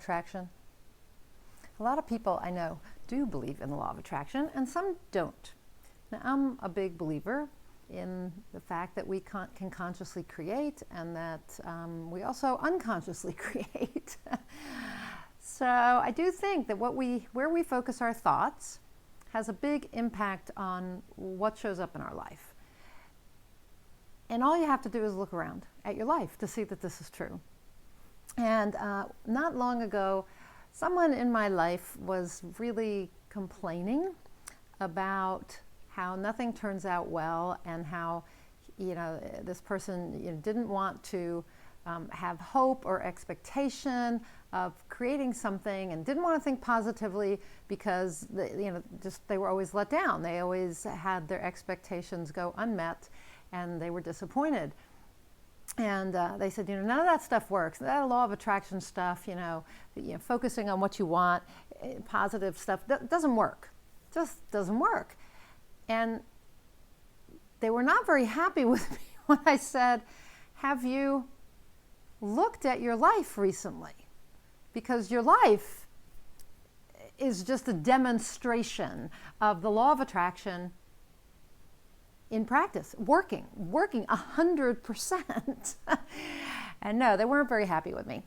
attraction? A lot of people I know do believe in the law of attraction, and some don't. Now, I'm a big believer in the fact that we can consciously create, and that we also unconsciously create. So I do think that where we focus our thoughts has a big impact on what shows up in our life. And all you have to do is look around at your life to see that this is true. And not long ago, someone in my life was really complaining about how nothing turns out well, and how, this person didn't want to have hope or expectation of creating something, and didn't want to think positively because they were always let down. They always had their expectations go unmet, and they were disappointed. And they said, none of that stuff works. That law of attraction stuff, focusing on what you want, positive stuff, doesn't work. Just doesn't work. And they were not very happy with me when I said, have you looked at your life recently? Because your life is just a demonstration of the law of attraction in practice, working 100%. And no, they weren't very happy with me.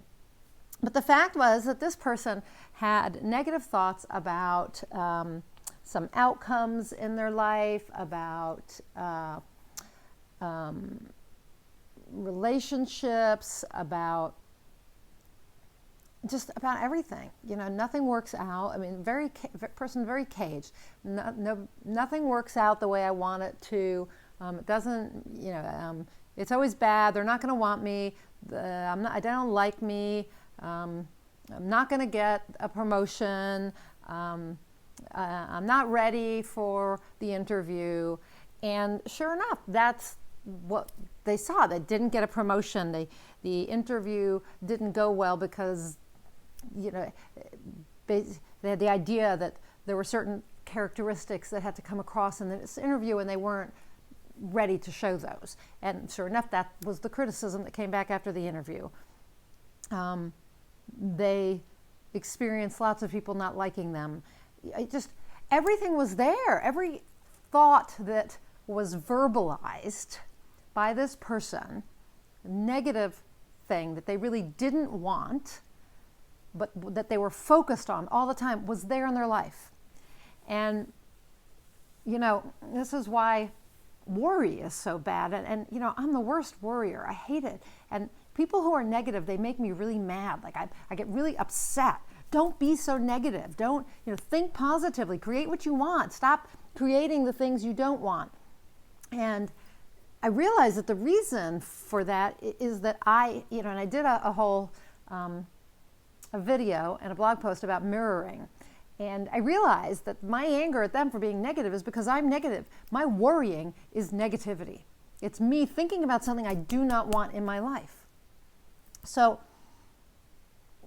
But the fact was that this person had negative thoughts about some outcomes in their life, about relationships, about everything. Nothing works out. I mean, very caged. Nothing works out the way I want it to. It doesn't. It's always bad. They're not going to want me. They don't like me. I'm not going to get a promotion. I'm not ready for the interview. And sure enough, that's what they saw. They didn't get a promotion. The interview didn't go well because they had the idea that there were certain characteristics that had to come across in this interview, and they weren't ready to show those. And sure enough, that was the criticism that came back after the interview. They experienced lots of people not liking them. Everything was there. Every thought that was verbalized by this person, a negative thing that they really didn't want, but that they were focused on all the time, was there in their life. And, this is why worry is so bad. And I'm the worst worrier. I hate it. And people who are negative, they make me really mad. Like I get really upset. Don't be so negative. Don't, think positively. Create what you want. Stop creating the things you don't want. And I realized that the reason for that is that and I did a whole a video and a blog post about mirroring. And I realized that my anger at them for being negative is because I'm negative. My worrying is negativity. It's me thinking about something I do not want in my life. So,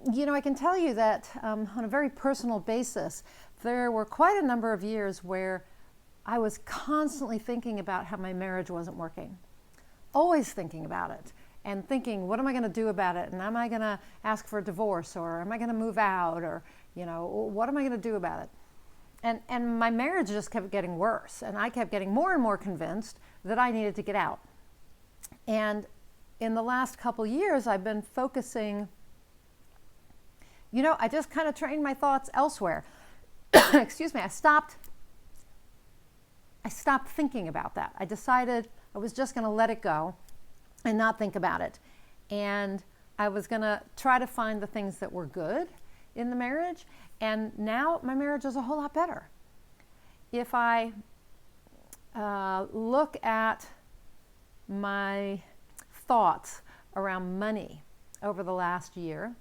I can tell you that on a very personal basis, there were quite a number of years where I was constantly thinking about how my marriage wasn't working. Always thinking about it. And thinking, what am I going to do about it? And am I going to ask for a divorce? Or am I going to move out? Or, what am I going to do about it? And my marriage just kept getting worse. And I kept getting more and more convinced that I needed to get out. And in the last couple years, I've been focusing, I just kind of trained my thoughts elsewhere. Excuse me, I stopped thinking about that. I decided I was just going to let it go and not think about it. And I was going to try to find the things that were good in the marriage. And now my marriage is a whole lot better. If I look at my thoughts around money over the last year,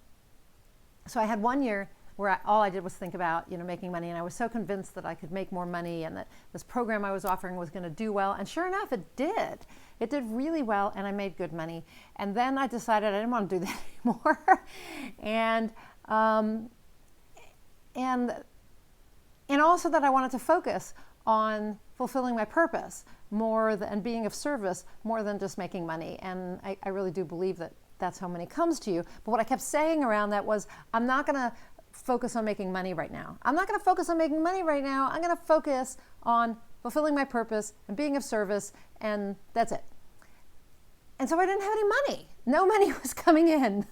so I had 1 year where all I did was think about, making money, and I was so convinced that I could make more money and that this program I was offering was going to do well. And sure enough, it did. It did really well, and I made good money. And then I decided I didn't want to do that anymore, and also that I wanted to focus on fulfilling my purpose and being of service more than just making money. And I really do believe that that's how money comes to you. But what I kept saying around that was, I'm not going to focus on making money right now. I'm not going to focus on making money right now. I'm going to focus on fulfilling my purpose and being of service, and that's it. And so I didn't have any money. No money was coming in.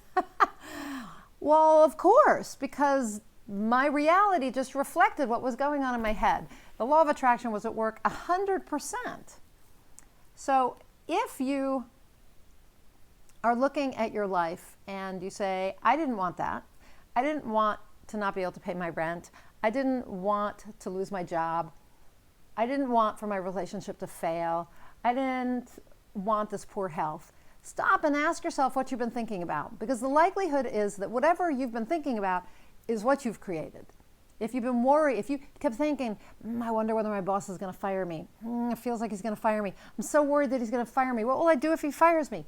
Well, of course, because my reality just reflected what was going on in my head. The law of attraction was at work 100%. So if you are looking at your life and you say, I didn't want that. I didn't want to not be able to pay my rent. I didn't want to lose my job. I didn't want for my relationship to fail. I didn't want this poor health. Stop and ask yourself what you've been thinking about, because the likelihood is that whatever you've been thinking about is what you've created. If you've been worried, if you kept thinking, I wonder whether my boss is going to fire me. It feels like he's going to fire me. I'm so worried that he's going to fire me. What will I do if he fires me?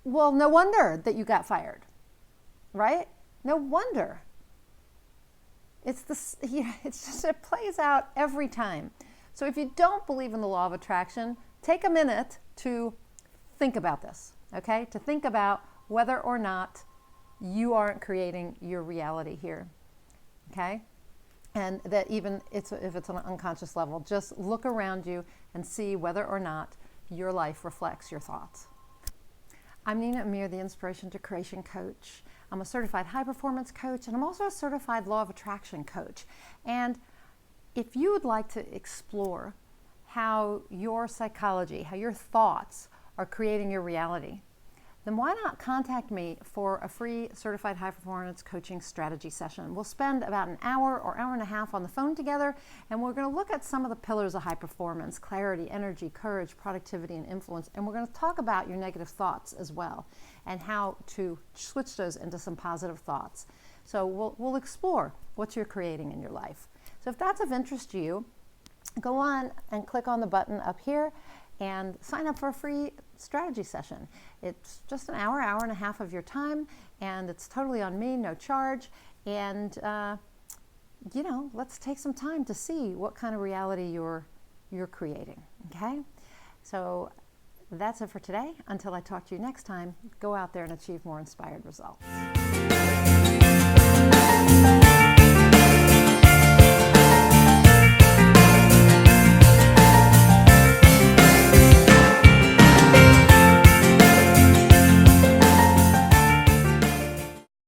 Well, no wonder that you got fired, right? No wonder. It's just, it plays out every time. So if you don't believe in the law of attraction, take a minute to think about this, okay? To think about whether or not you aren't creating your reality here, okay? And that even if it's on an unconscious level, just look around you and see whether or not your life reflects your thoughts. I'm Nina Amir, the Inspiration to Creation Coach. I'm a certified high performance coach, and I'm also a certified law of attraction coach. And if you would like to explore how your psychology, how your thoughts are creating your reality, then why not contact me for a free certified high performance coaching strategy session. We'll spend about an hour or hour and a half on the phone together, and we're going to look at some of the pillars of high performance: clarity, energy, courage, productivity, and influence. And we're going to talk about your negative thoughts as well, and how to switch those into some positive thoughts. So we'll explore what you're creating in your life. So if that's of interest to you, go on and click on the button up here and sign up for a free strategy session. It's just an hour, hour and a half of your time, and it's totally on me, no charge. And let's take some time to see what kind of reality you're creating. Okay? So that's it for today. Until I talk to you next time, go out there and achieve more inspired results.